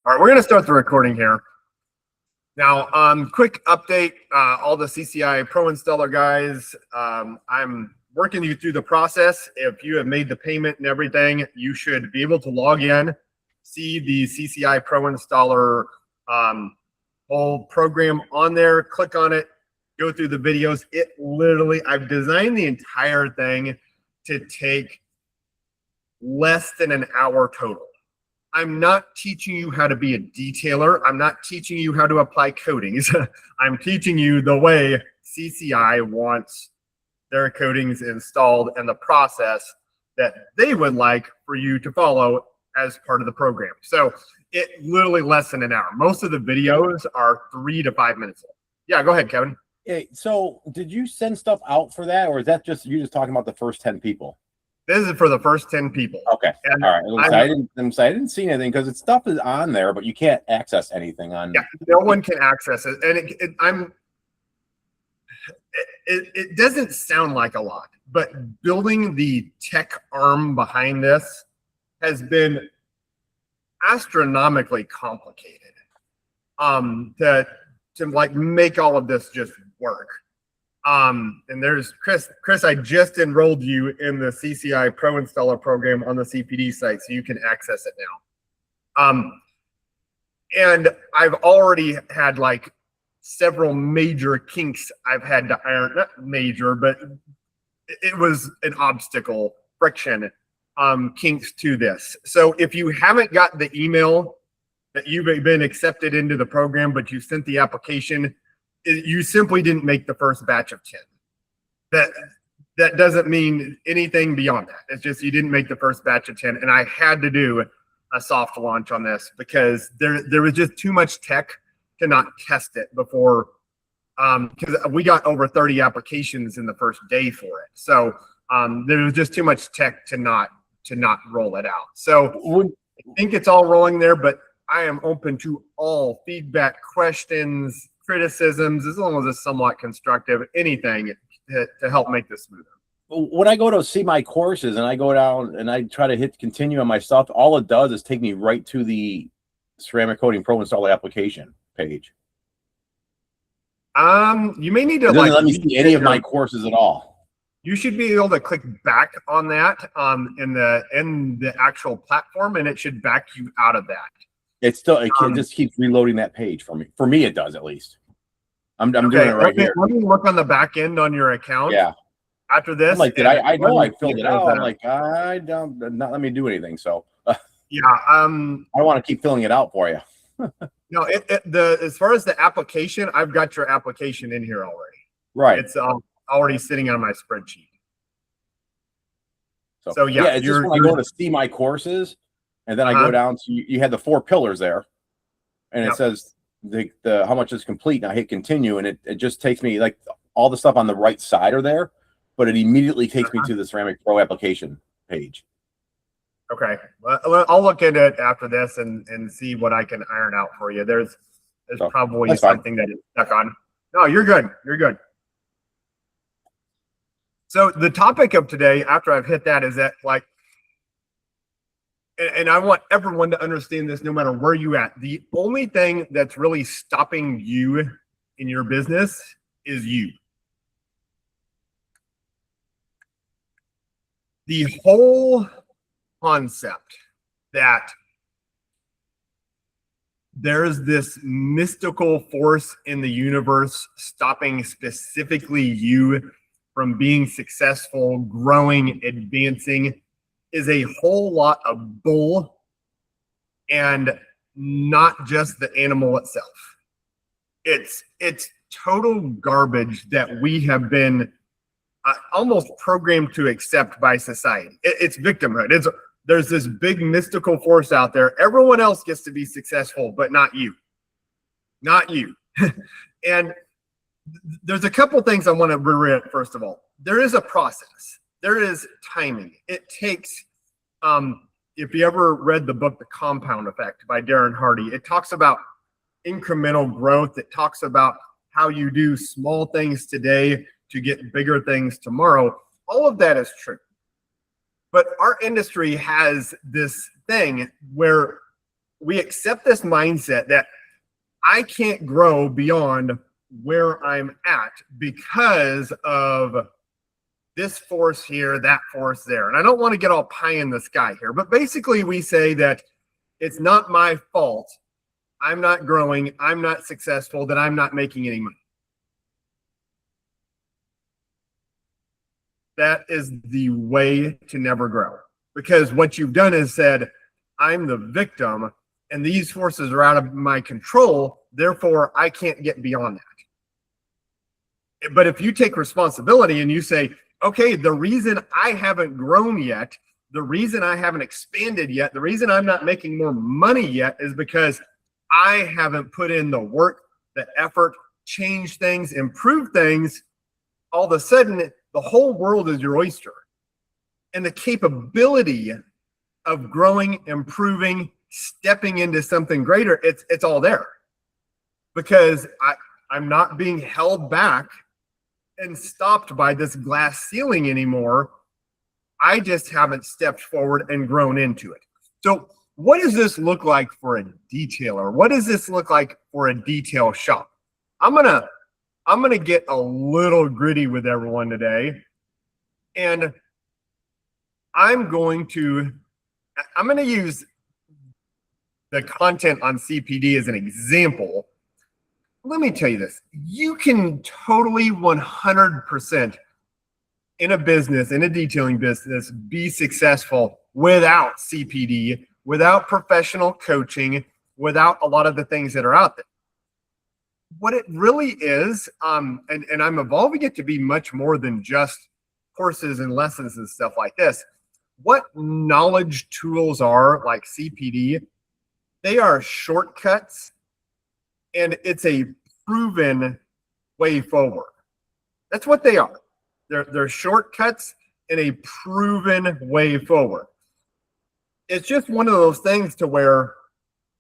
All right, we're going to start the recording here. Now, quick update, all the CCI Pro Installer guys, I'm working you through the process. If you have made the payment and everything, you should be able to log in, see the CCI Pro Installer whole program on there, click on it, go through the videos. It literally, I've designed the entire thing to take less than an hour total. I'm not teaching you how to be a detailer. I'm not teaching you how to apply coatings. I'm teaching you the way CCI wants their coatings installed and the process that they would like for you to follow as part of the program. So it literally less than an hour. Most of the videos are 3 to 5 minutes long. Yeah, go ahead, Kevin. Hey, so did you send stuff out for that, or is that just you just talking about the first 10 people? This is for the first 10 people. Okay. And all right. I didn't see anything because stuff is on there, but you can't access anything on. Yeah, no one can access it. And it doesn't sound like a lot, but building the tech arm behind this has been astronomically complicated to like make all of this just work. And there's Chris, I just enrolled you in the CCI Pro Installer program on the CPD site, so you can access it now. And I've already had like several major kinks I've had to iron, not major, but it was an obstacle, friction, kinks to this. So if you haven't got the email that you've been accepted into the program, but you sent the application, you simply didn't make the first batch of 10. That doesn't mean anything beyond that. It's just you didn't make the first batch of 10. And I had to do a soft launch on this because there was just too much tech to not test it before, because we got over 30 applications in the first day for it. So there was just too much tech to not roll it out. So I think it's all rolling there, but I am open to all feedback, questions, criticisms, as long as it's somewhat constructive, anything to help make this smoother. When I go to see my courses and I go down and I try to hit continue on my stuff, all it does is take me right to the Ceramic Coating Pro Installer application page. You may need to like let me see any of my courses at all. You should be able to click back on that in the actual platform, and it should back you out of that. It just keeps reloading that page for me. For me, it does at least. I'm doing it right here. Let me look on the back end on your account. Yeah. After this, I'm like, I know I filled it out. I'm like, I don't not let me do anything. So yeah. I want to keep filling it out for you. No, as far as the application, I've got your application in here already. Right. It's already sitting on my spreadsheet. So yeah, it's just when I go to see my courses, and then I go down to you had the 4 pillars there, and it says the how much is complete. And I hit continue, and it just takes me like all the stuff on the right side are there, but it immediately takes me to the Ceramic Pro application page. Okay, well, I'll look into it after this and see what I can iron out for you. There's probably something that is stuck on. No, you're good. You're good. So the topic of today, after I've hit that, is that like, and I want everyone to understand this no matter where you at. The only thing that's really stopping you in your business is you. The whole concept that there's this mystical force in the universe stopping specifically you from being successful, growing, advancing is a whole lot of bull, and not just the animal itself. It's total garbage that we have been almost programmed to accept by society. It's victimhood. There's this big mystical force out there. Everyone else gets to be successful, but not you. Not you. And there's a couple things I want to read. First of all, there is a process. There is timing. It takes, if you ever read the book, The Compound Effect by Darren Hardy, it talks about incremental growth. It talks about how you do small things today to get bigger things tomorrow. All of that is true. But our industry has this thing where we accept this mindset that I can't grow beyond where I'm at because of this force here, that force there. And I don't want to get all pie in the sky here, but basically we say that it's not my fault. I'm not growing. I'm not successful, that I'm not making any money. That is the way to never grow, because what you've done is said, I'm the victim and these forces are out of my control. Therefore, I can't get beyond that. But if you take responsibility and you say, okay, the reason I haven't grown yet, the reason I haven't expanded yet, the reason I'm not making more money yet is because I haven't put in the work, the effort, change things, improve things. All of a sudden, the whole world is your oyster. And the capability of growing, improving, stepping into something greater, it's all there. Because I'm not being held back and stopped by this glass ceiling anymore. I just haven't stepped forward and grown into it. So what does this look like for a detailer? What does this look like for a detail shop? I'm gonna get a little gritty with everyone today. And I'm going to use the content on CPD as an example. Let me tell you this. You can totally 100% in a business, in a detailing business, be successful without CPD, without professional coaching, without a lot of the things that are out there. What it really is, and I'm evolving it to be much more than just courses and lessons and stuff like this. What knowledge tools are like CPD, they are shortcuts, and it's a proven way forward. That's what they are. They're shortcuts and a proven way forward. It's just one of those things to where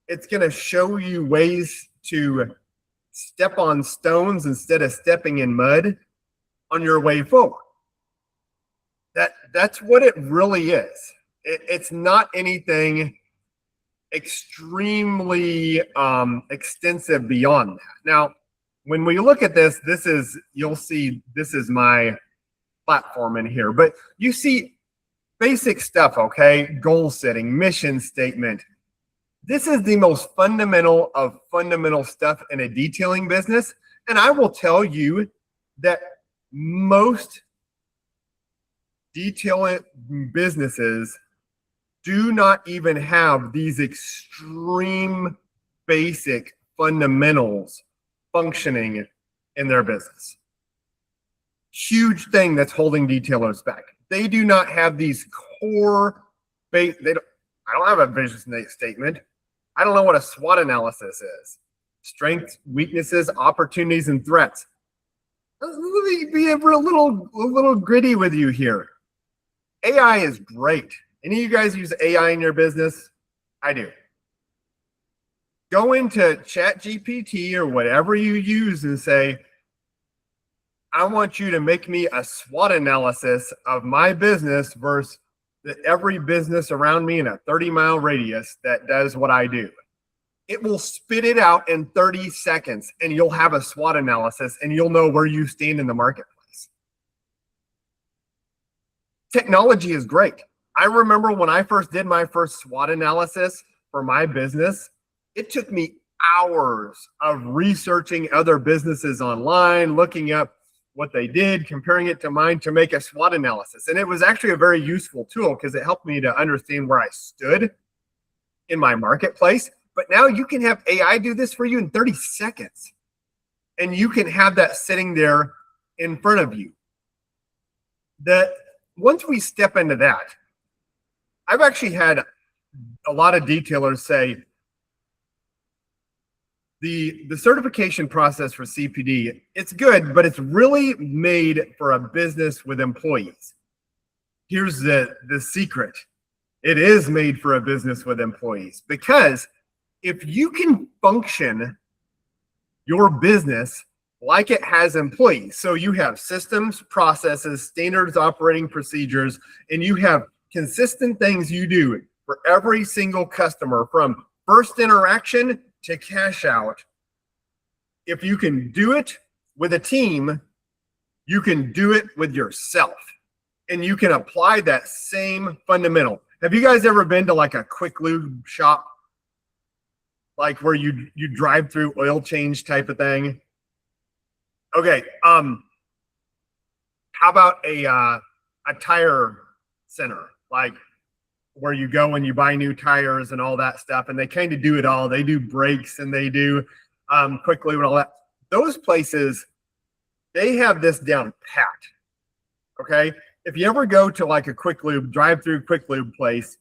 it's going to show you ways to step on stones instead of stepping in mud on your way forward. That's what it really is. It's not anything extremely extensive beyond that. Now, when we look at this, you'll see this is my platform in here, but you see basic stuff, okay? Goal setting, mission statement. This is the most fundamental of fundamental stuff in a detailing business. And I will tell you that most detailing businesses do not even have these extreme basic fundamentals functioning in their business. Huge thing that's holding detailers back. They do not have these core I don't have a vision statement. I don't know what a SWOT analysis is. Strengths, weaknesses, opportunities, and threats. Let me be a little gritty with you here. AI is great. Any of you guys use AI in your business? I do. Go into ChatGPT or whatever you use and say, I want you to make me a SWOT analysis of my business versus every business around me in a 30-mile radius that does what I do. It will spit it out in 30 seconds and you'll have a SWOT analysis and you'll know where you stand in the marketplace. Technology is great. I remember when I first did my first SWOT analysis for my business, it took me hours of researching other businesses online, looking up what they did, comparing it to mine to make a SWOT analysis. And it was actually a very useful tool because it helped me to understand where I stood in my marketplace. But now you can have AI do this for you in 30 seconds. And you can have that sitting there in front of you. Once we step into that, I've actually had a lot of detailers say, the certification process for CPD, it's good, but it's really made for a business with employees. Here's the secret. It is made for a business with employees, because if you can function your business like it has employees, so you have systems, processes, standards, operating procedures, and you have consistent things you do for every single customer, from first interaction to cash out. If you can do it with a team, you can do it with yourself. And you can apply that same fundamental. Have you guys ever been to like a quick lube shop? Like where you drive through oil change type of thing? Okay. How about a tire center? Like where you go and you buy new tires and all that stuff, and they kind of do it all. They do brakes and they do quick lube and all that. Those places, they have this down pat. Okay. If you ever go to like a quick lube, drive through quick lube place,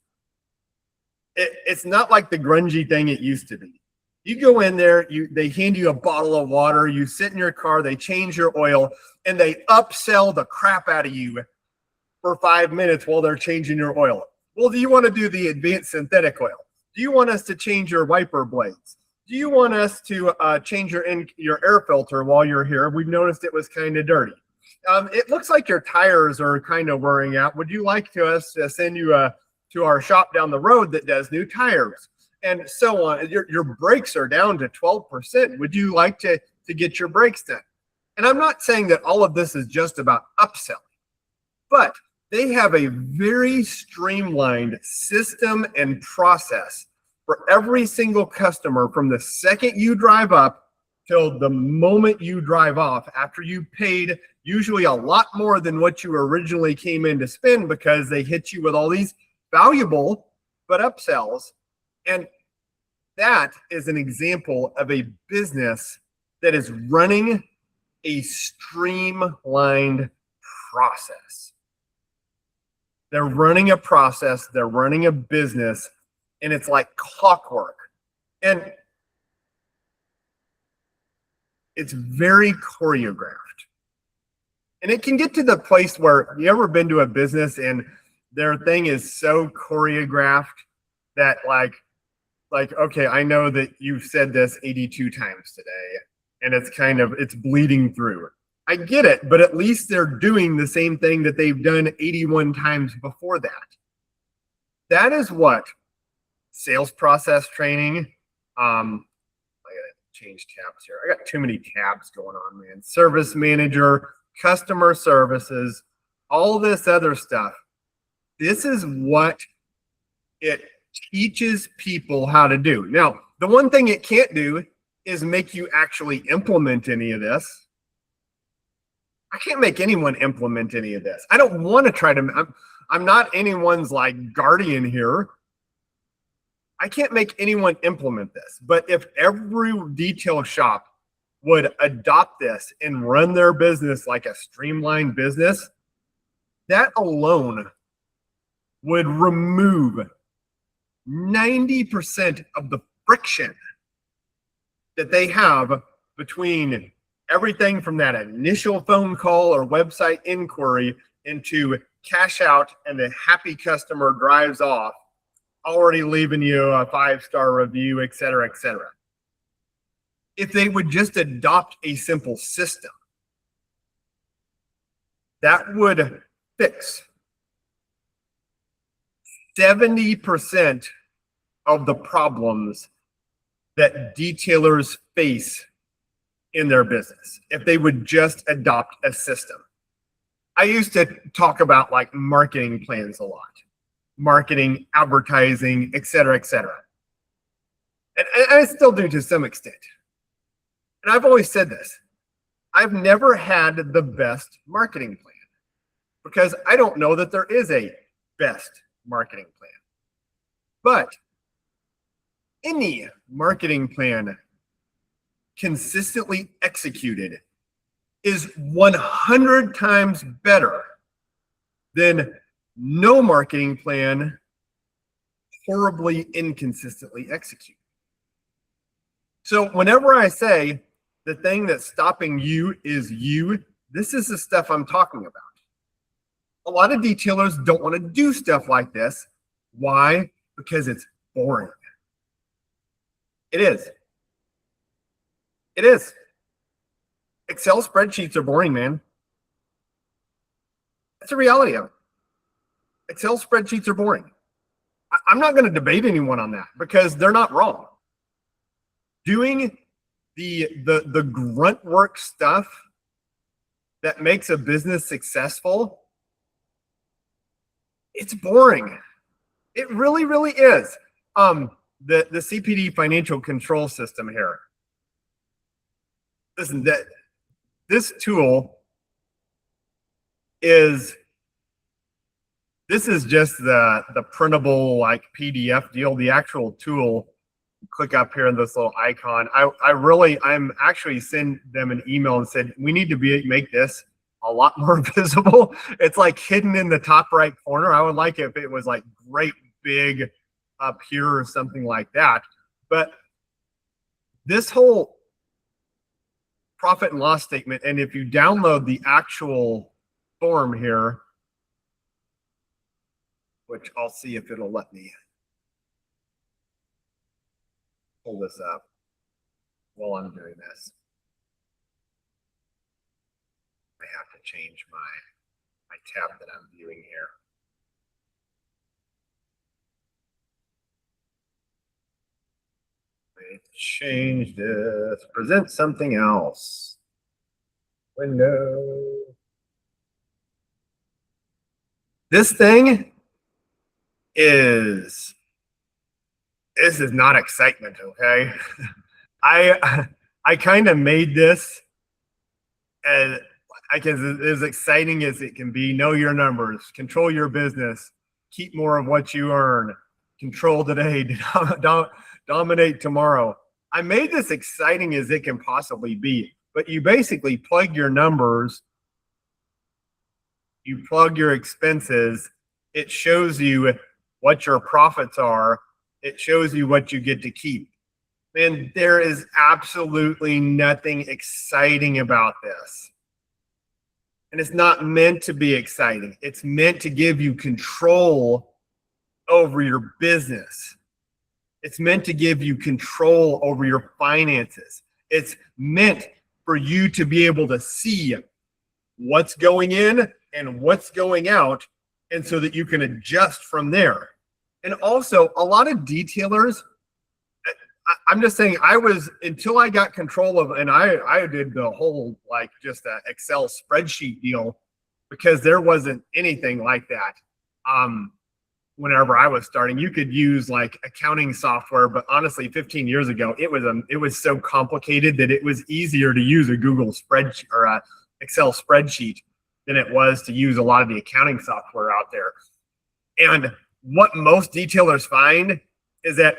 it's not like the grungy thing it used to be. You go in there, they hand you a bottle of water, you sit in your car, they change your oil, and they upsell the crap out of you for 5 minutes while they're changing your oil. Well, do you want to do the advanced synthetic oil? Do you want us to change your wiper blades? Do you want us to change your air filter while you're here? We've noticed it was kind of dirty. It looks like your tires are kind of wearing out. Would you like us to send you to our shop down the road that does new tires? And so on. Your brakes are down to 12%. Would you like to get your brakes done? And I'm not saying that all of this is just about upselling, but they have a very streamlined system and process for every single customer from the second you drive up till the moment you drive off, after you paid usually a lot more than what you originally came in to spend, because they hit you with all these valuable but upsells. And that is an example of a business that is running a streamlined process. They're running a process, they're running a business, and it's like clockwork. And it's very choreographed. And it can get to the place where, you ever been to a business and their thing is so choreographed that like, okay, I know that you've said this 82 times today, and it's bleeding through. I get it, but at least they're doing the same thing that they've done 81 times before that. That is what sales process training, I gotta change tabs here. I got too many tabs going on, man. Service manager, customer services, all this other stuff. This is what it teaches people how to do. Now, the one thing it can't do is make you actually implement any of this. I can't make anyone implement any of this. I don't want to try to, I'm not anyone's like guardian here. I can't make anyone implement this. But if every detail shop would adopt this and run their business like a streamlined business, that alone would remove 90% of the friction that they have between everything from that initial phone call or website inquiry into cash out, and the happy customer drives off, already leaving you a 5-star review, et cetera, et cetera. If they would just adopt a simple system, that would fix 70% of the problems that detailers face in their business, if they would just adopt a system. I used to talk about like marketing plans a lot, marketing, advertising, et cetera, et cetera. And I still do to some extent. And I've always said this, I've never had the best marketing plan, because I don't know that there is a best marketing plan. But any marketing plan consistently executed is 100 times better than no marketing plan horribly inconsistently executed. So whenever I say the thing that's stopping you is you, this is the stuff I'm talking about. A lot of detailers don't want to do stuff like this. Why? Because it's boring. It is. It is. Excel spreadsheets are boring, man. That's the reality of it. Excel spreadsheets are boring. I'm not going to debate anyone on that because they're not wrong. Doing the grunt work stuff that makes a business successful, it's boring. It really, really is. The CPD financial control system here. Listen, this tool is just the printable like PDF deal. The actual tool, click up here in this little icon. I'm actually send them an email and said we need to make this a lot more visible. It's like hidden in the top right corner. I would like it if it was like great big up here or something like that. But this whole profit and loss statement, and if you download the actual form here, which I'll see if it'll let me pull this up while I'm doing this. I have to change my tab that I'm viewing here. Change this, present something else. Window. This thing this is not excitement, okay? I kind of made this as exciting as it can be. Know your numbers, control your business, keep more of what you earn, control today, dominate tomorrow. I made this exciting as it can possibly be, but you basically plug your numbers, you plug your expenses, it shows you what your profits are, it shows you what you get to keep. And there is absolutely nothing exciting about this. And it's not meant to be exciting. It's meant to give you control over your business. It's meant to give you control over your finances. It's meant for you to be able to see what's going in and what's going out, and so that you can adjust from there. And also, a lot of detailers, I'm just saying, until I got control of, and I did the whole, like, just a Excel spreadsheet deal, because there wasn't anything like that. Whenever I was starting, you could use like accounting software, but honestly, 15 years ago, it was so complicated that it was easier to use a Google spreadsheet or a Excel spreadsheet than it was to use a lot of the accounting software out there. And what most detailers find is that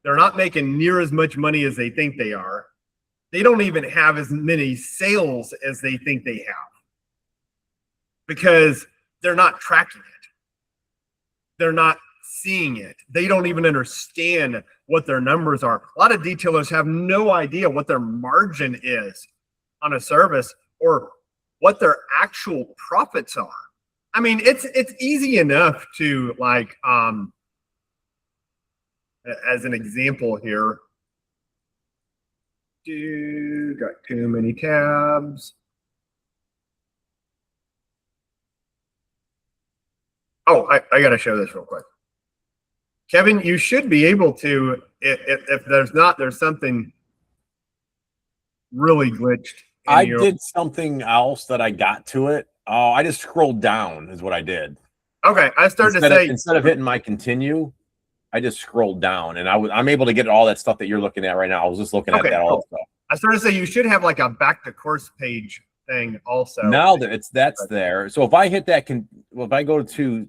they're not making near as much money as they think they are. They don't even have as many sales as they think they have because they're not tracking it. They're not seeing it. They don't even understand what their numbers are. A lot of detailers have no idea what their margin is on a service or what their actual profits are. I mean, it's easy enough to, like, as an example here, got too many tabs. Oh, I got to show this real quick. Kevin, you should be able to, if there's something really glitched. I did something else that I got to it. Oh, I just scrolled down is what I did. Okay, I started to say. Instead of hitting my continue, I just scrolled down, and I'm able to get all that stuff that you're looking at right now. I was just looking at that all stuff. I started to say you should have like a back to course page thing also. Now that that's there. So if I hit that, if I go to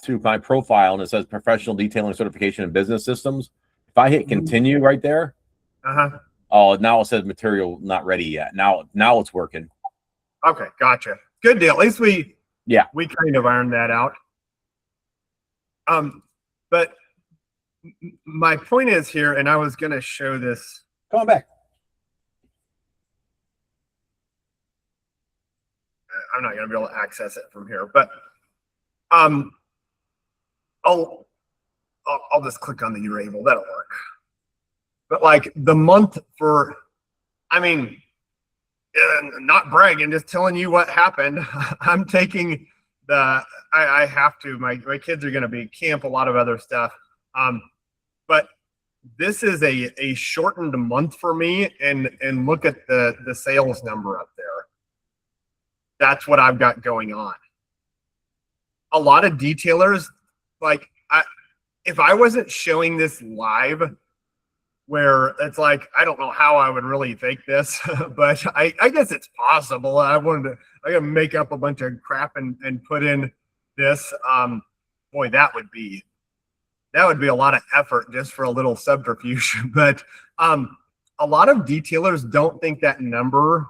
my profile and it says professional detailing certification and business systems, if I hit continue right there, oh, now it says material not ready yet. Now it's working. Okay, gotcha. Good deal. At least we kind of ironed that out. But my point is here, and I was going to show this. Come on back. I'm not going to be able to access it from here, but I'll just click on the Urable. That'll work. But like the month for, I mean, not bragging, just telling you what happened. I'm taking I have to. My kids are going to be at camp, a lot of other stuff. But this is a shortened month for me, and look at the sales number up there. That's what I've got going on. A lot of detailers, like if I wasn't showing this live, where it's like, I don't know how I would really fake this, but I guess it's possible. I gotta make up a bunch of crap and put in this. Boy, that would be a lot of effort just for a little subterfuge. But a lot of detailers don't think that number,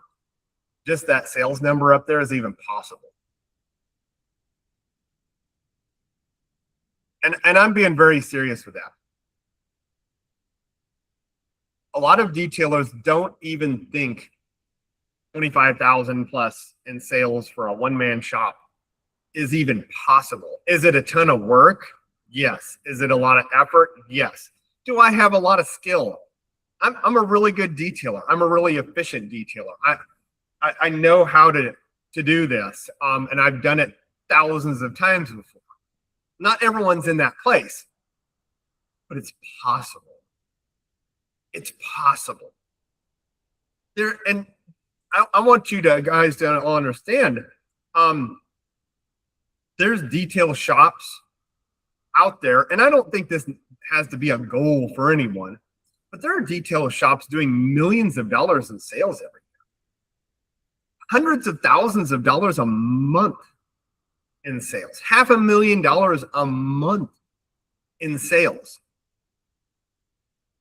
just that sales number up there, is even possible. And I'm being very serious with that. A lot of detailers don't even think 25,000 plus in sales for a one-man shop is even possible. Is it a ton of work? Yes. Is it a lot of effort? Yes. Do I have a lot of skill? I'm a really good detailer. I'm a really efficient detailer. I know how to do this, and I've done it thousands of times before. Not everyone's in that place, but it's possible. It's possible. And I want you guys to all understand, there's detail shops out there, and I don't think this has to be a goal for anyone, but there are detail shops doing millions of dollars in sales every year. Hundreds of thousands of dollars a month in sales. $500,000 a month in sales.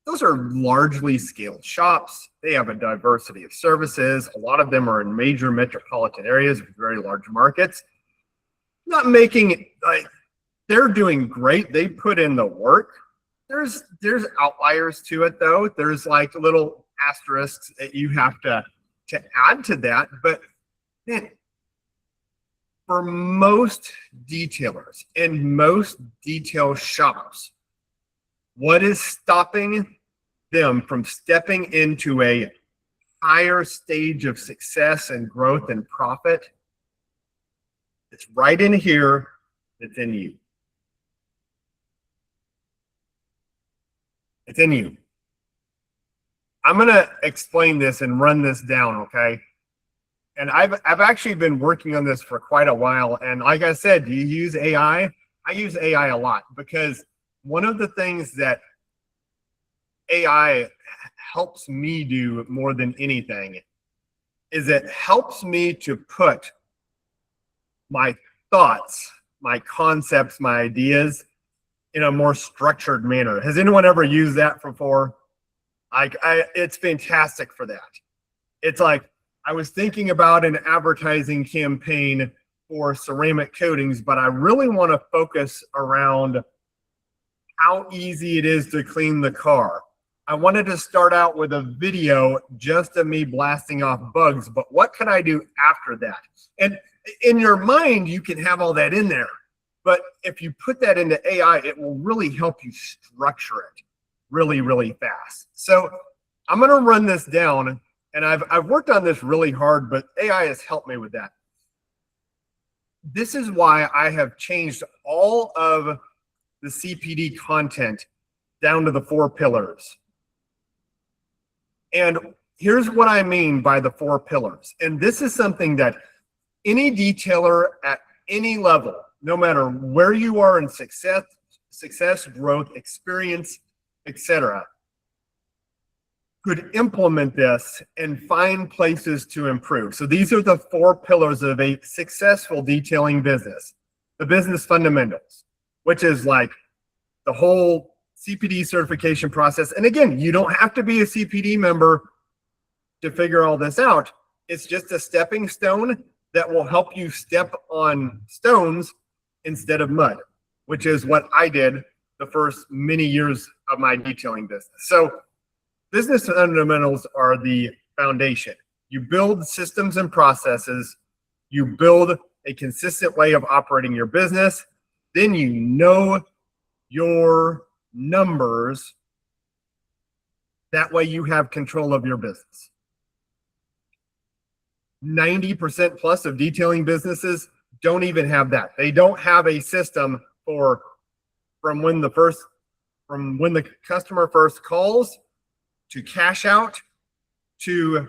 Those are largely scaled shops. They have a diversity of services. A lot of them are in major metropolitan areas with very large markets. Not making, like, they're doing great. They put in the work. There's outliers to it, though. There's like little asterisks that you have to add to that. But man, for most detailers and most detail shops, what is stopping them from stepping into a higher stage of success and growth and profit? It's right in here. It's in you. It's in you. I'm going to explain this and run this down, okay? And I've actually been working on this for quite a while. And like I said, do you use AI? I use AI a lot, because one of the things that AI helps me do more than anything is it helps me to put my thoughts, my concepts, my ideas in a more structured manner. Has anyone ever used that before? It's fantastic for that. It's like, I was thinking about an advertising campaign for ceramic coatings, but I really want to focus around how easy it is to clean the car. I wanted to start out with a video just of me blasting off bugs, but what can I do after that? And in your mind, you can have all that in there, but if you put that into AI, it will really help you structure it really, really fast. So I'm going to run this down, and I've worked on this really hard, but AI has helped me with that. This is why I have changed all of the CPD content down to the 4 pillars. And here's what I mean by the 4 pillars. And this is something that any detailer at any level, no matter where you are in success, growth, experience, etc., could implement this and find places to improve. So these are the 4 pillars of a successful detailing business. The business fundamentals, which is like the whole CPD certification process. And again, you don't have to be a CPD member to figure all this out. It's just a stepping stone that will help you step on stones instead of mud, which is what I did the first many years of my detailing business. So business fundamentals are the foundation. You build systems and processes. You build a consistent way of operating your business. Then you know your numbers. That way you have control of your business. 90% plus of detailing businesses don't even have that. They don't have a system for from when the customer first calls to cash out to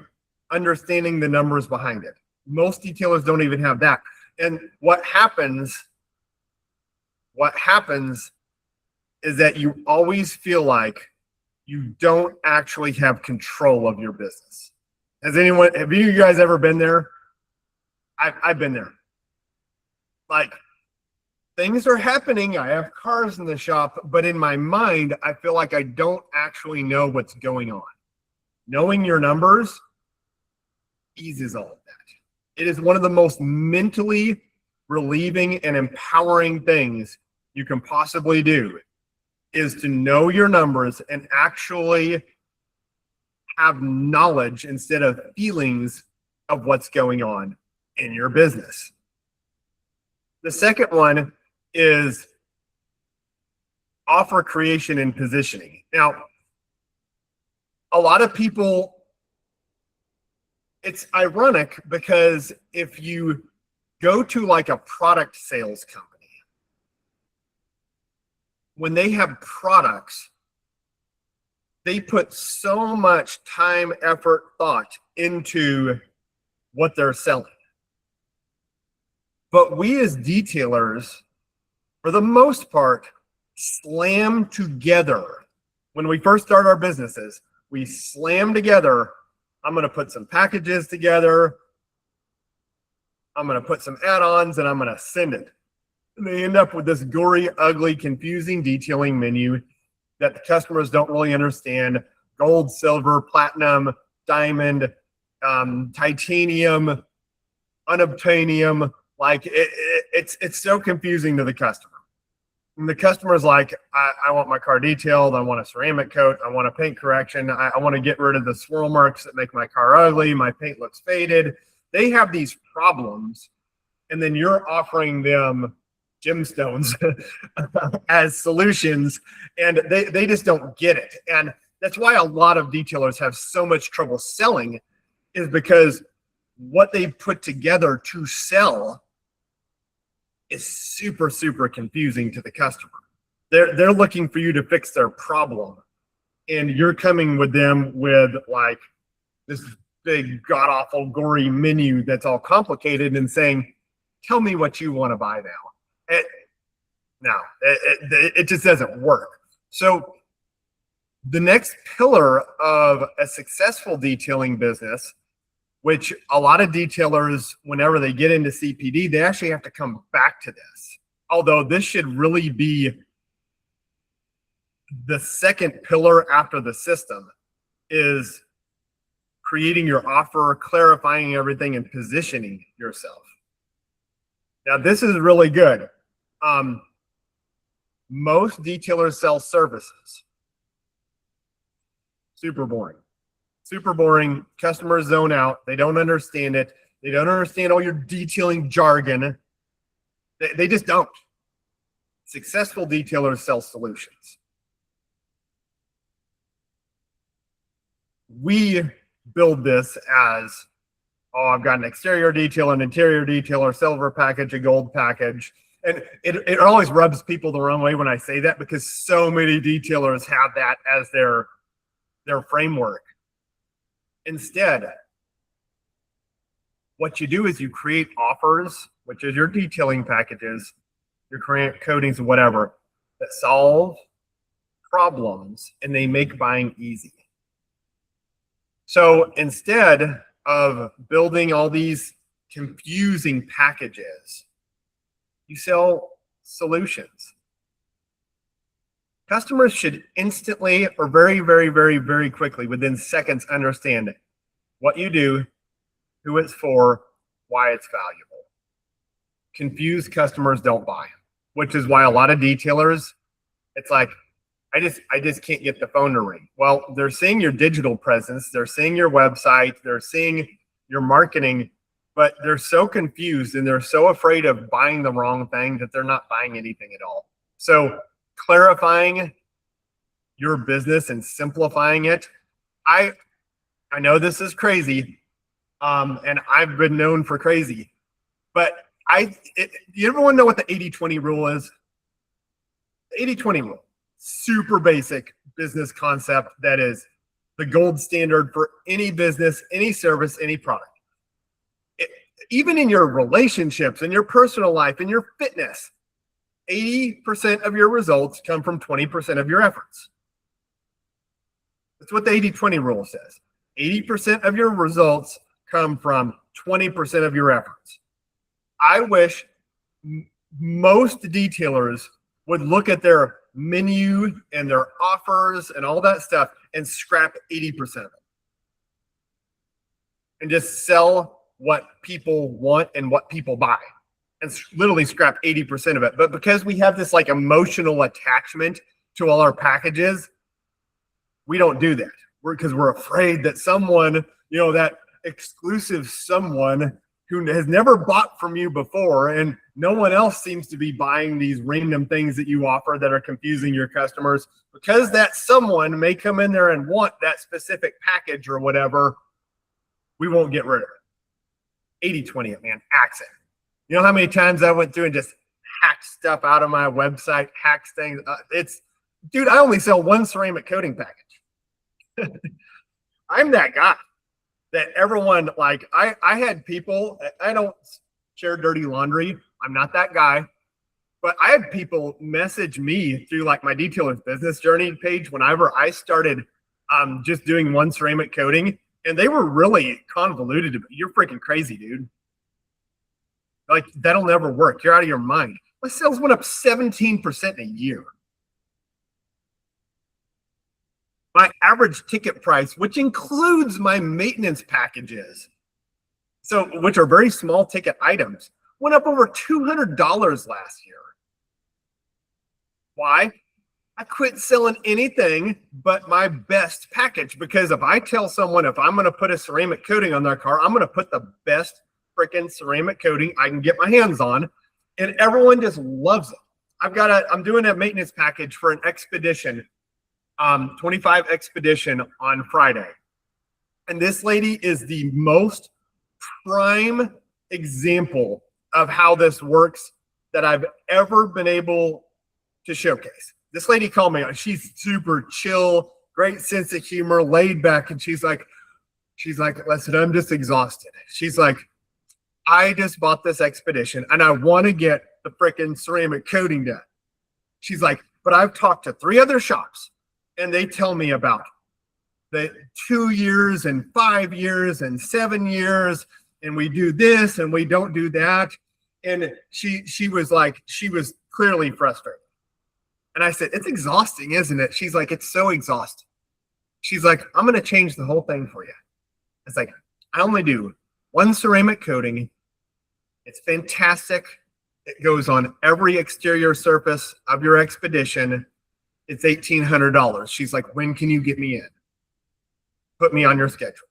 understanding the numbers behind it. Most detailers don't even have that. And what happens is that you always feel like you don't actually have control of your have you guys ever been there? I've been there. Like, things are happening. I have cars in the shop, but in my mind, I feel like I don't actually know what's going on. Knowing your numbers eases all of that. It is one of the most mentally relieving and empowering things you can possibly do, is to know your numbers and actually have knowledge instead of feelings of what's going on in your business. The second one is offer creation and positioning. Now, a lot of people, it's ironic because if you go to like a product sales company, when they have products, they put so much time, effort, thought into what they're selling. But we as detailers, for the most part, slam together. When we first start our businesses, we slam together. I'm going to put some packages together. I'm going to put some add-ons and I'm going to send it. And they end up with this gory, ugly, confusing detailing menu that the customers don't really understand. Gold, silver, platinum, diamond, titanium, unobtainium. Like it's so confusing to the customer. And the customer's like, I want my car detailed. I want a ceramic coat. I want a paint correction. I want to get rid of the swirl marks that make my car ugly. My paint looks faded. They have these problems. And then you're offering them gemstones as solutions. And they just don't get it. And that's why a lot of detailers have so much trouble selling, is because what they put together to sell is super, super confusing to the customer. They're looking for you to fix their problem. And you're coming with them with like this big, god-awful, gory menu that's all complicated and saying, tell me what you want to buy now. It just doesn't work. So the next pillar of a successful detailing business, which a lot of detailers, whenever they get into CPD, they actually have to come back to this. Although this should really be the second pillar after the system, is creating your offer, clarifying everything, and positioning yourself. Now, this is really good. Most detailers sell services. Super boring. Super boring. Customers zone out. They don't understand it. They don't understand all your detailing jargon. They just don't. Successful detailers sell solutions. We build this as, oh, I've got an exterior detail, an interior detail, a silver package, a gold package. And it always rubs people the wrong way when I say that, because so many detailers have that as their framework. Instead, what you do is you create offers, which is your detailing packages, your coatings, whatever, that solve problems and they make buying easy. So instead of building all these confusing packages, you sell solutions. Customers should instantly, or very, very, very, very quickly, within seconds, understand what you do, who it's for, why it's valuable. Confused customers don't buy, which is why a lot of detailers, it's like, I just can't get the phone to ring. Well, they're seeing your digital presence, they're seeing your website, they're seeing your marketing, but they're so confused and they're so afraid of buying the wrong thing that they're not buying anything at all. So clarifying your business and simplifying it. I know this is crazy, and I've been known for crazy, but You everyone know what the 80-20 rule is? The 80-20 rule, super basic business concept that is the gold standard for any business, any service, any product. Even in your relationships, in your personal life, in your fitness, 80% of your results come from 20% of your efforts. That's what the 80-20 rule says. 80% of your results come from 20% of your efforts. I wish most detailers would look at their menu and their offers and all that stuff and scrap 80% of it. And just sell what people want and what people buy. And literally scrap 80% of it. But because we have this like emotional attachment to all our packages, we don't do that. Because we're afraid that someone, that exclusive someone who has never bought from you before, and no one else seems to be buying these random things that you offer that are confusing your customers, because that someone may come in there and want that specific package or whatever, we won't get rid of it. 80-20 it, man. Axe it. You know how many times I went through and just hacked stuff out of my website, hacked things? Dude, I only sell one ceramic coating package. I'm that guy that everyone, like, I had people, I don't share dirty laundry. I'm not that guy. But I had people message me through like my Detailer's Business Journey page whenever I started just doing one ceramic coating. And they were really convoluted. You're freaking crazy, dude. Like, that'll never work. You're out of your mind. My sales went up 17% in a year. My average ticket price, which includes my maintenance packages, which are very small ticket items, went up over $200 last year. Why? I quit selling anything but my best package, because if I tell someone if I'm going to put a ceramic coating on their car, I'm going to put the best freaking ceramic coating I can get my hands on, and everyone just loves it. I'm doing a maintenance package for an expedition, 25 expedition on Friday. And this lady is the most prime example of how this works that I've ever been able to showcase. This lady called me. She's super chill, great sense of humor, laid back. And she's like, listen, I'm just exhausted. She's like, I just bought this expedition and I want to get the freaking ceramic coating done. She's like, but I've talked to 3 other shops and they tell me about the 2 years and 5 years and 7 years. And we do this and we don't do that. And she was clearly frustrated. And I said, it's exhausting, isn't it? She's like, it's so exhausting. She's like, I'm going to change the whole thing for you. It's like, I only do one ceramic coating. It's fantastic. It goes on every exterior surface of your expedition. It's $1,800. She's like, when can you get me in? Put me on your schedule.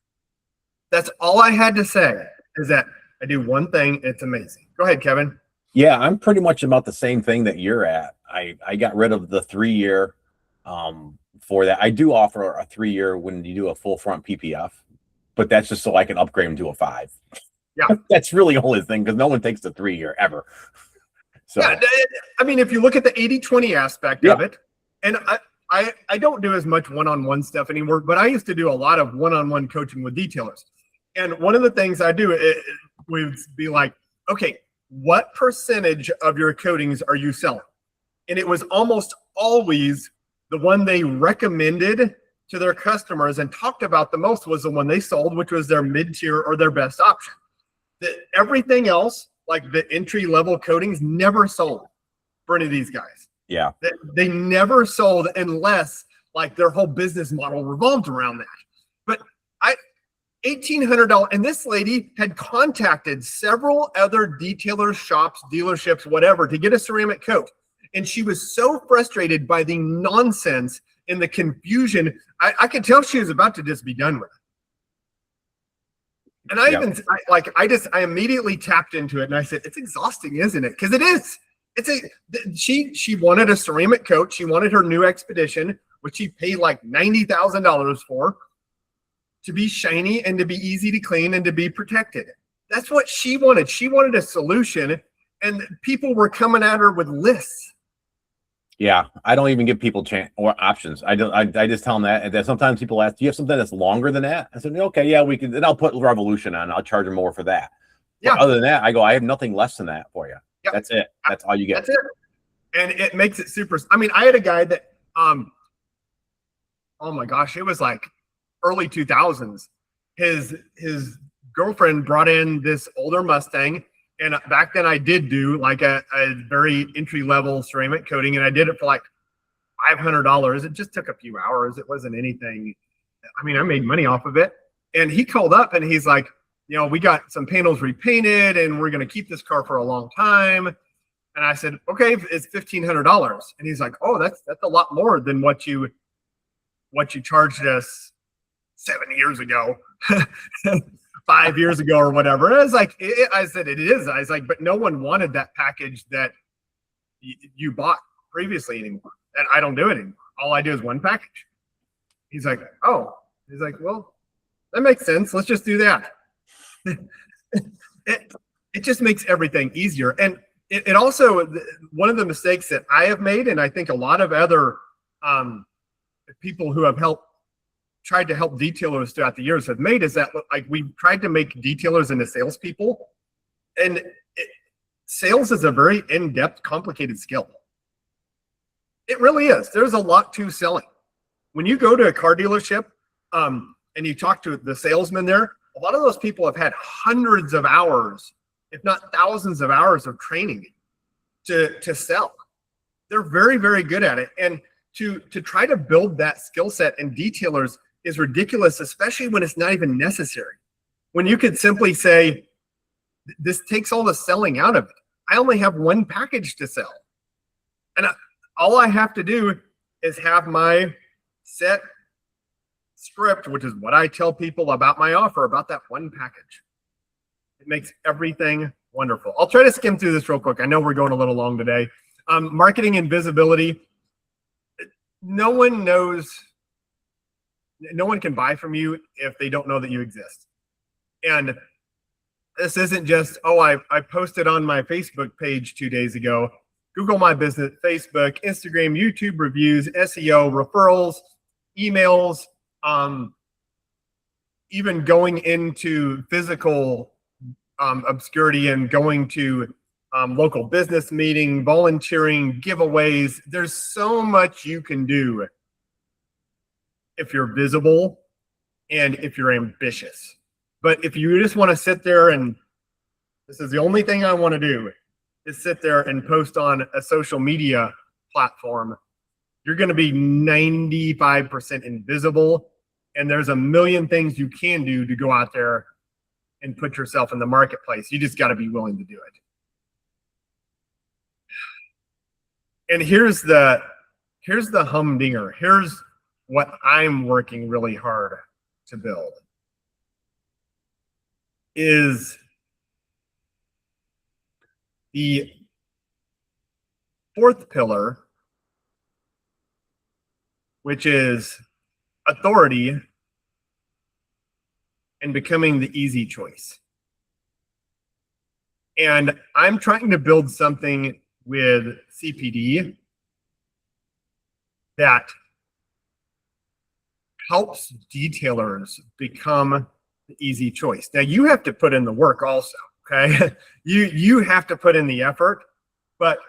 That's all I had to say, is that I do one thing. It's amazing. Go ahead, Kevin. Yeah, I'm pretty much about the same thing that you're at. I got rid of the 3-year for that. I do offer a 3-year when you do a full front PPF, but that's just so I can upgrade them to a 5. Yeah. That's really the only thing, because no one takes the 3-year ever. So yeah, I mean, if you look at the 80-20 aspect of it, and I don't do as much one-on-one stuff anymore, but I used to do a lot of one-on-one coaching with detailers. And one of the things I do would be like, okay, what percentage of your coatings are you selling? And it was almost always the one they recommended to their customers and talked about the most was the one they sold, which was their mid-tier or their best option. Everything else, like the entry-level coatings, never sold for any of these guys. Yeah. They never sold unless like their whole business model revolved around that. But $1,800, and this lady had contacted several other detailers, shops, dealerships, whatever, to get a ceramic coat. And she was so frustrated by the nonsense and the confusion. I could tell she was about to just be done with it. And I immediately tapped into it and I said, it's exhausting, isn't it? Because it is. She wanted a ceramic coat. She wanted her new expedition, which she paid like $90,000 for, to be shiny and to be easy to clean and to be protected. That's what she wanted. She wanted a solution, and people were coming at her with lists. Yeah, I don't even give people chance or options. I don't. I just tell them that. And then sometimes people ask, "Do you have something that's longer than that?" I said, "Okay, yeah, we can." Then I'll put Revolution on. I'll charge them more for that. Yeah. But other than that, I go, I have nothing less than that for you. Yeah. That's it. That's all you get. That's it. And it makes it super. I mean, I had a guy that, oh my gosh, it was like early 2000s. His girlfriend brought in this older Mustang. And back then I did do like a very entry level ceramic coating, and I did it for like $500. It just took a few hours. It wasn't anything. I mean, I made money off of it. And he called up and he's like, you know, we got some panels repainted and we're going to keep this car for a long time. And I said, okay, it's $1,500. And he's like, oh, that's a lot more than what you charged us 7 years ago. 5 years ago or whatever. And I was like, I said, it is. I was like, but no one wanted that package that you bought previously anymore. And I don't do it anymore. All I do is one package. He's like, oh, he's like, well, that makes sense. Let's just do that. It just makes everything easier. And it also, one of the mistakes that I have made, and I think a lot of other people who have tried to help detailers throughout the years have made, is that like we've tried to make detailers into salespeople, and sales is a very in-depth, complicated skill. It really is. There's a lot to selling. When you go to a car dealership and you talk to the salesman there, a lot of those people have had hundreds of hours, if not thousands of hours of training to sell. They're very, very good at it. And to try to build that skill set in detailers is ridiculous, especially when it's not even necessary. When you could simply say, this takes all the selling out of it. I only have one package to sell. And all I have to do is have my set script, which is what I tell people about my offer, about that one package. It makes everything wonderful. I'll try to skim through this real quick. I know we're going a little long today. Marketing and visibility. No one knows. No one can buy from you if they don't know that you exist. And this isn't just, oh, I posted on my Facebook page 2 days ago. Google My Business, Facebook, Instagram, YouTube reviews, SEO, referrals, emails, even going into physical obscurity and going to local business meeting, volunteering, giveaways. There's so much you can do if you're visible and if you're ambitious. But if you just want to sit there and this is the only thing I want to do is sit there and post on a social media platform, you're going to be 95% invisible. And there's a million things you can do to go out there and put yourself in the marketplace. You just got to be willing to do it. And here's the humdinger. Here's what I'm working really hard to build is the fourth pillar, which is authority and becoming the easy choice. And I'm trying to build something with CPD that helps detailers become the easy choice. Now you have to put in the work also, okay? You have to put in the effort, but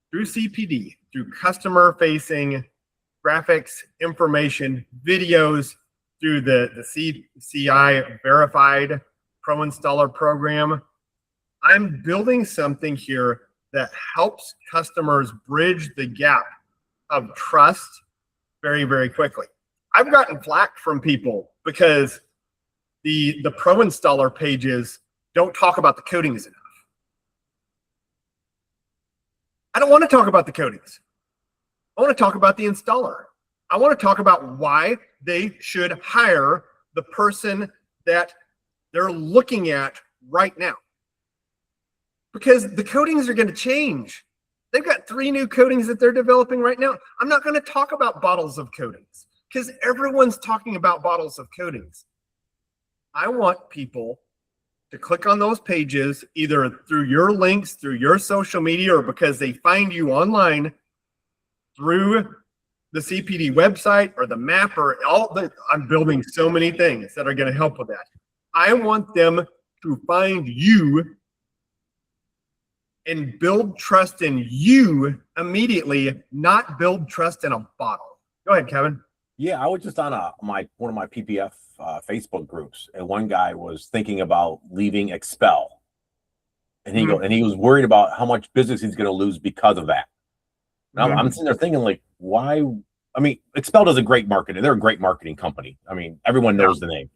through CPD, through customer facing graphics, information, videos, through the CCI verified Pro Installer program, I'm building something here that helps customers bridge the gap of trust very, very quickly. I've gotten flack from people because the Pro Installer pages don't talk about the coatings enough. I don't want to talk about the coatings. I want to talk about the installer. I want to talk about why they should hire the person that they're looking at right now. Because the coatings are going to change. They've got 3 new coatings that they're developing right now. I'm not going to talk about bottles of coatings because everyone's talking about bottles of coatings. I want people to click on those pages, either through your links, through your social media, or because they find you online through the CPD website or the map or I'm building so many things that are going to help with that. I want them to find you and build trust in you immediately, not build trust in a bottle. Go ahead, Kevin. Yeah, I was just on one of my PPF Facebook groups, and one guy was thinking about leaving Expel, and he was worried about how much business he's going to lose because of that. And I'm sitting there thinking, like, why? I mean, Expel does a great marketing. They're a great marketing company. I mean, everyone knows the name.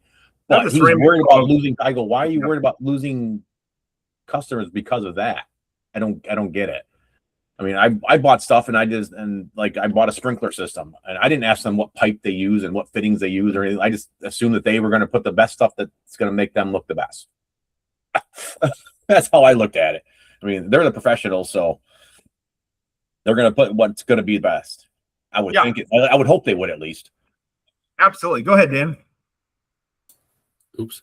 But he's worried about losing. I go, why are you worried about losing customers because of that? I don't get it. I mean, I bought stuff and I bought a sprinkler system, and I didn't ask them what pipe they use and what fittings they use or anything. I just assumed that they were going to put the best stuff that's going to make them look the best. That's how I looked at it. I mean, they're the professionals, so they're going to put what's going to be best. I would think it. I would hope they would at least. Absolutely. Go ahead, Dan. Oops.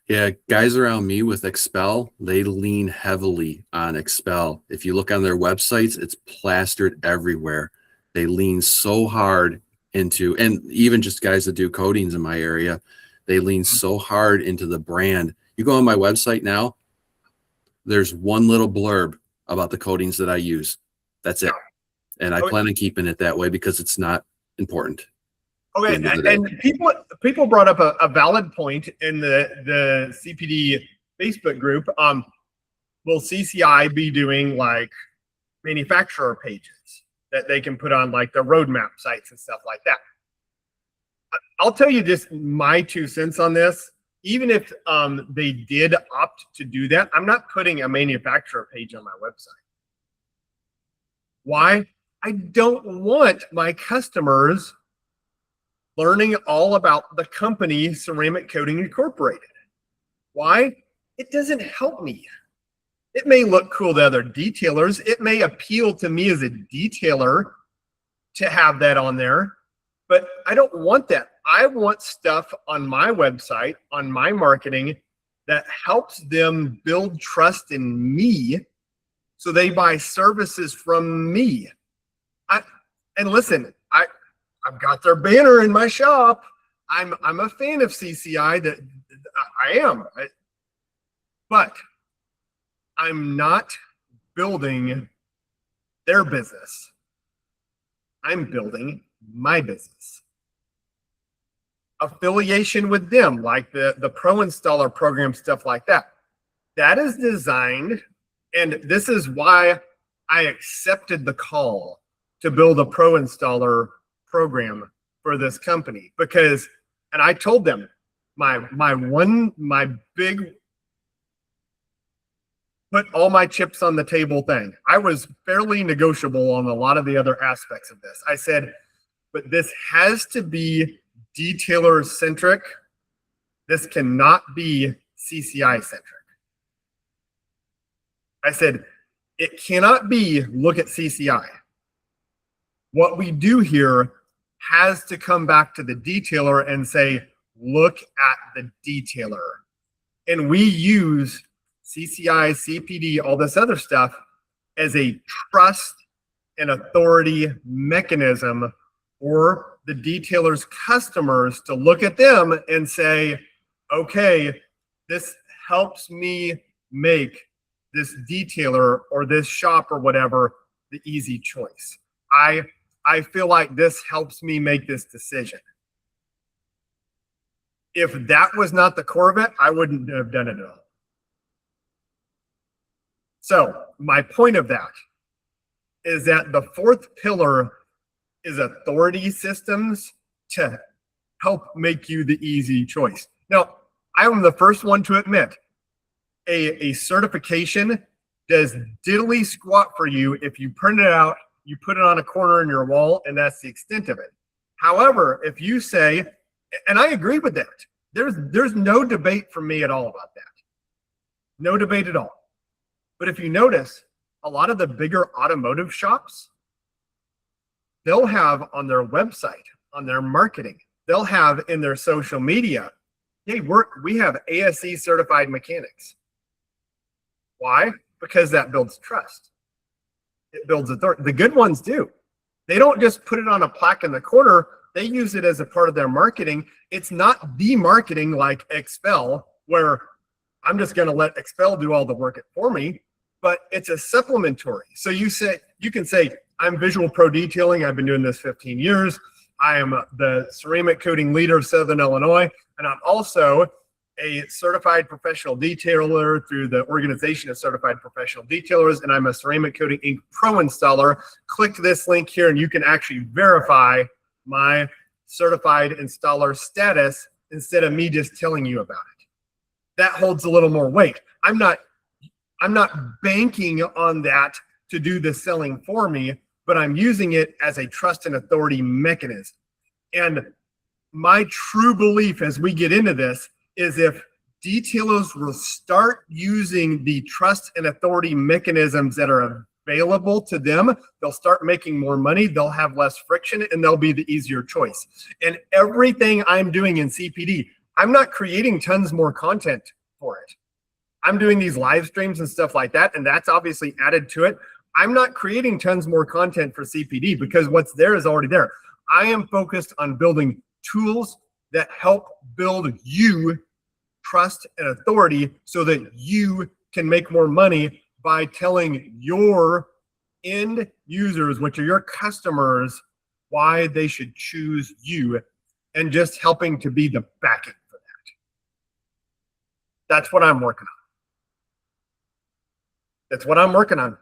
Yeah, guys around me with Expel, they lean heavily on Expel. If you look on their websites, it's plastered everywhere. They lean so hard into, and even just guys that do coatings in my area, they lean so hard into the brand. You go on my website now, there's one little blurb about the coatings that I use. That's it. And I plan on keeping it that way because it's not important. Okay, and people brought up a valid point in the CPD Facebook group. Will CCI be doing like manufacturer pages that they can put on like the roadmap sites and stuff like that? I'll tell you just my 2 cents on this. Even if they did opt to do that, I'm not putting a manufacturer page on my website. Why? I don't want my customers learning all about the company Ceramic Coating Incorporated. Why? It doesn't help me. It may look cool to other detailers. It may appeal to me as a detailer to have that on there, but I don't want that. I want stuff on my website, on my marketing, that helps them build trust in me so they buy services from me. And listen, I've got their banner in my shop. I'm a fan of CCI. That I am, but I'm not building their business. I'm building my business. Affiliation with them, like the Pro Installer program, stuff like that. That is designed, and this is why I accepted the call to build a Pro Installer program for this company, because, and I told them my big put all my chips on the table thing. I was fairly negotiable on a lot of the other aspects of this. I said, but this has to be detailer centric. This cannot be CCI centric. I said, it cannot be look at CCI. What we do here has to come back to the detailer and say, look at the detailer. And we use CCI, CPD, all this other stuff as a trust and authority mechanism for the detailer's customers to look at them and say, okay, this helps me make this detailer or this shop or whatever the easy choice. I feel like this helps me make this decision. If that was not the core of it, I wouldn't have done it at all. So my point of that is that the fourth pillar is authority systems to help make you the easy choice. Now, I am the first one to admit a certification does diddly squat for you if you print it out, you put it on a corner in your wall, and that's the extent of it. However, if you say, and I agree with that, there's no debate from me at all about that. No debate at all. But if you notice, a lot of the bigger automotive shops, they'll have on their website, on their marketing, they'll have in their social media, hey, we have ASE certified mechanics. Why? Because that builds trust. It builds authority. The good ones do. They don't just put it on a plaque in the corner. They use it as a part of their marketing. It's not the marketing like Expel, where I'm just going to let Expel do all the work for me, but it's a supplementary. So you can say, I'm Visual Pro Detailing. I've been doing this 15 years. I am the ceramic coating leader of Southern Illinois, and I'm also a certified professional detailer through the Organization of Certified Professional Detailers, and I'm a Ceramic Coating Inc. Pro Installer. Click this link here, and you can actually verify my certified installer status instead of me just telling you about it. That holds a little more weight. I'm not banking on that to do the selling for me, but I'm using it as a trust and authority mechanism. And my true belief as we get into this is if detailers will start using the trust and authority mechanisms that are available to them, they'll start making more money, they'll have less friction, and they'll be the easier choice. And everything I'm doing in CPD, I'm not creating tons more content for it. I'm doing these live streams and stuff like that, and that's obviously added to it. I'm not creating tons more content for CPD because what's there is already there. I am focused on building tools that help build you trust and authority so that you can make more money by telling your end users, which are your customers, why they should choose you, and just helping to be the backing for that. That's what I'm working on. That's what I'm working on.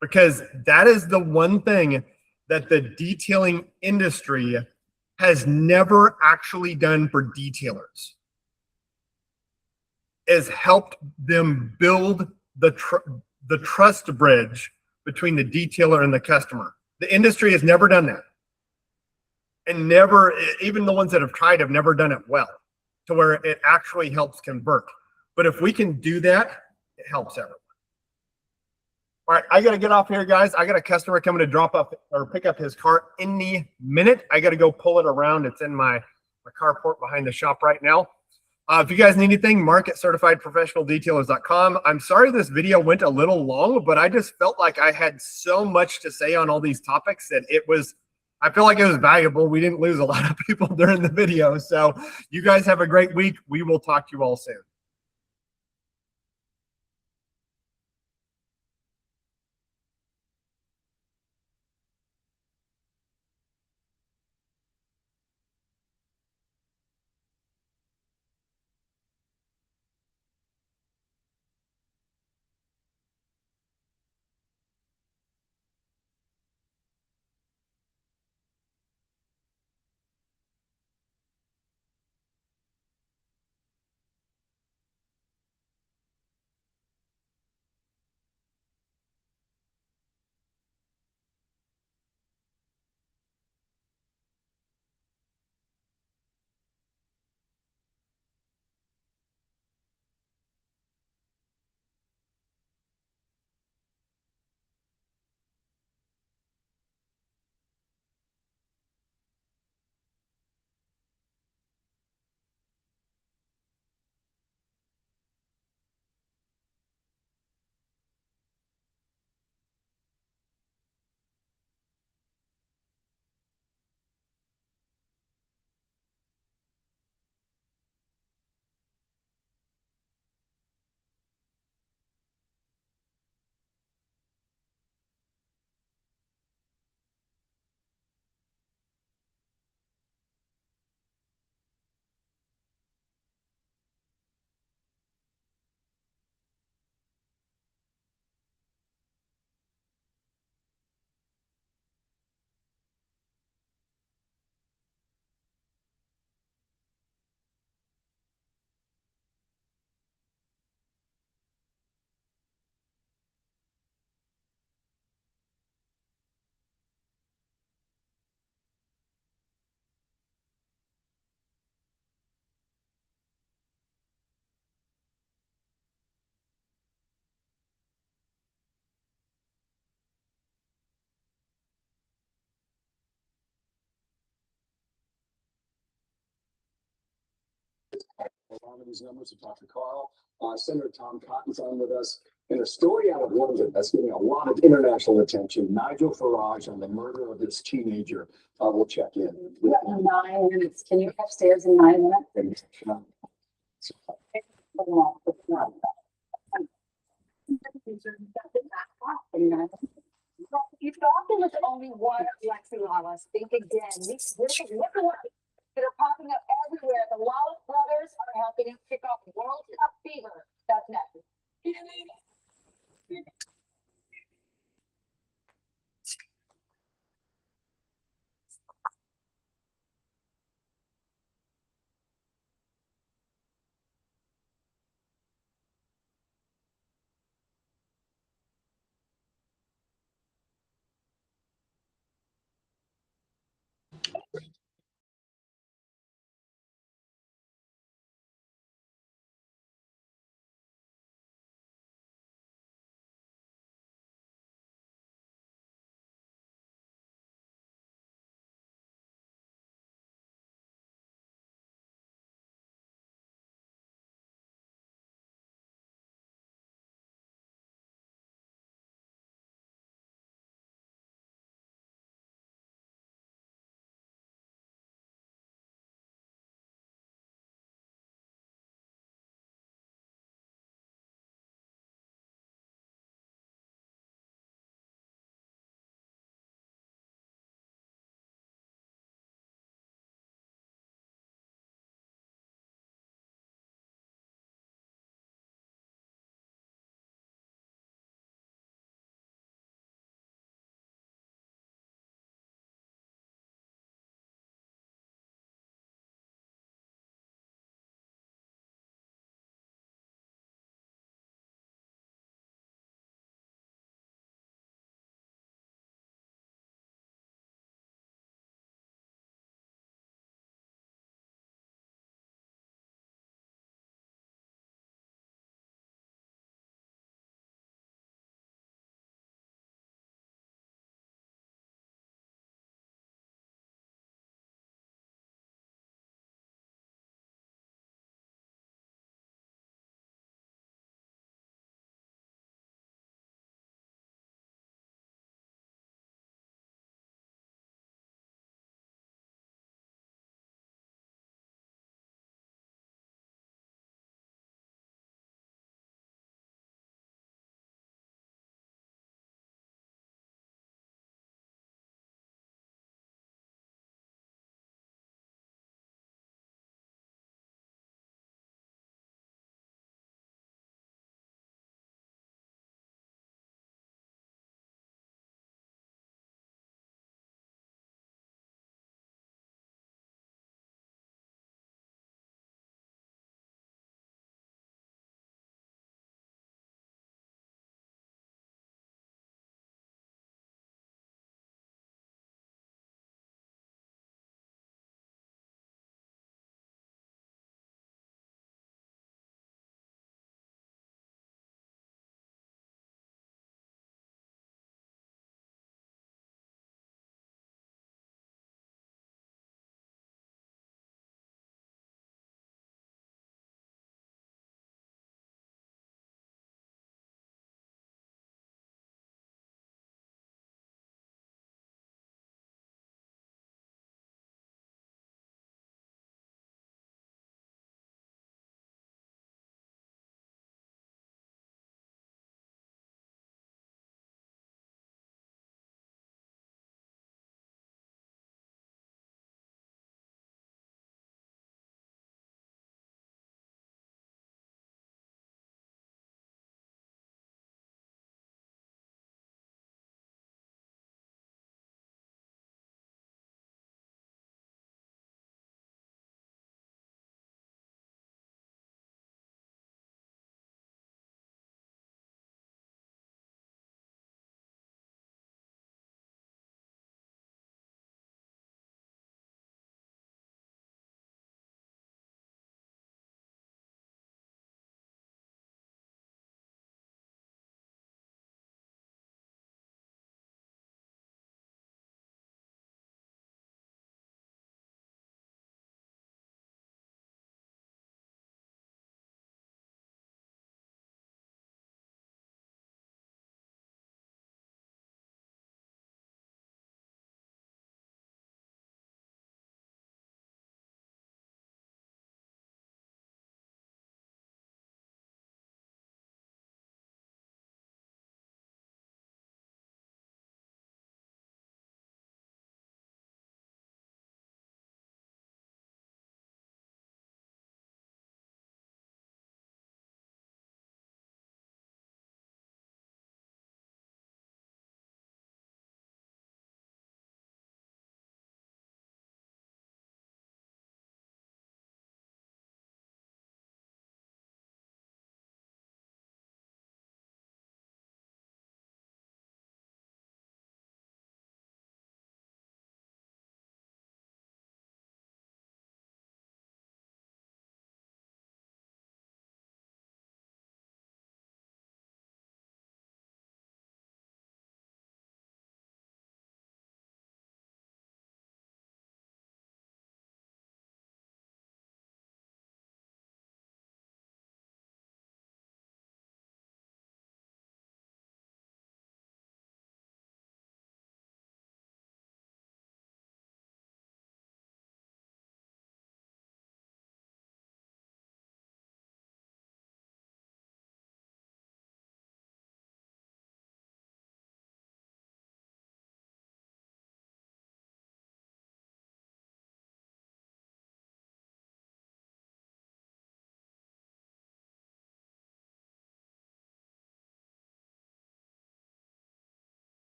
Because that is the one thing that the detailing industry has never actually done for detailers, is helped them build the trust bridge between the detailer and the customer. The industry has never done that. And never, even the ones that have tried have never done it well to where it actually helps convert. But if we can do that, it helps everyone. All right, I got to get off here, guys. I got a customer coming to drop up or pick up his car any minute. I got to go pull it around. It's in my carport behind the shop right now. If you guys need anything, mark at certifiedprofessionaldetailers.com. I'm sorry this video went a little long, but I just felt like I had so much to say on all these topics that I feel like it was valuable. We didn't lose a lot of people during the video. So you guys have a great week. We will talk to you all soon. one of these numbers to talk to Carl. Senator Tom Cotton's on with us. And a story out of London that's getting a lot of international attention. Nigel Farage on the murder of this teenager. We'll check in. You got 9 minutes. Can you get upstairs in 9 minutes? You thought there was only one Lexi Lawless. Think again. Look at what that are popping up everywhere. The Lawless brothers are helping it